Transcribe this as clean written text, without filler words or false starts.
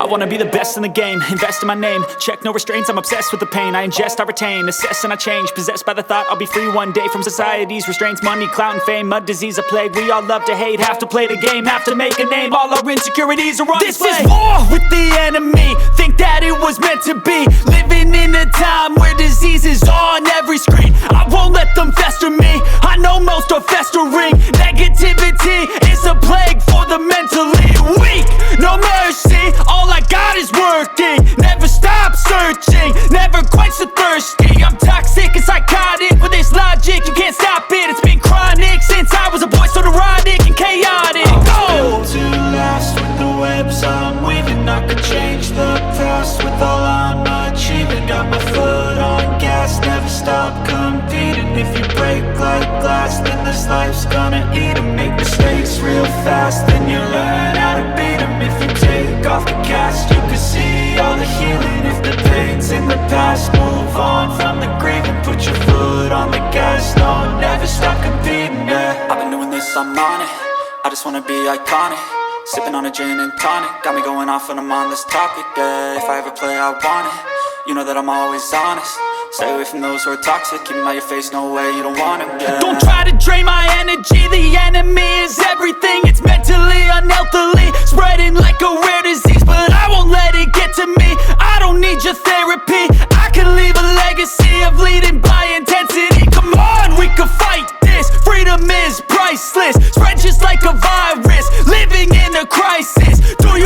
wanna be the best in the game, invest in my name, check no restraints, I'm obsessed with the pain. I ingest, I retain, assess and I change, possessed by the thought I'll be free one day from society's restraints. Money, clout and fame, mud, disease, a plague. We all love to hate, have to play the game, have to make a name. All our insecurities are on display. This is war with the enemy, think that it was meant to be. Living in a time where disease is on every screen. I won't let them fester me, I know most are festering. Negativity is a plague for the mentally weak. No mercy, all I got is working. Never stop searching, never quench the thirsty. I'm toxic and psychotic with this logic, you can't stop it. It's been chronic since I was a boy, so neurotic and chaotic. I'm built to last with the webs I'm weaving. I could change the past with all I'm achieving. Got my foot on gas, never stop competing. If you break like glass, then this life's gonna eat 'em. Make mistakes real fast, then you learn how to beat 'em. If you take off the cast, you can see all the healing. If the pain's in the past, move on from the grave and put your foot on the gas. No, never stop competing, yeah. I've been doing this, I'm on it, I just wanna be iconic. Sipping on a gin and tonic, got me going off when I'm on this topic, yeah. If I ever play, I want it, you know that I'm always honest. Stay away from those who are toxic, keep 'em out your face, no way, you don't want 'em, yeah. Don't try to drain my energy, the enemy is everything. It's mentally, unhealthily, spreading like a rare disease. But I won't let it get to me, I don't need your therapy. I can leave a legacy of leading by intensity. Come on, we can fight this, freedom is priceless. Spread just like a virus, living in a crisis. Do you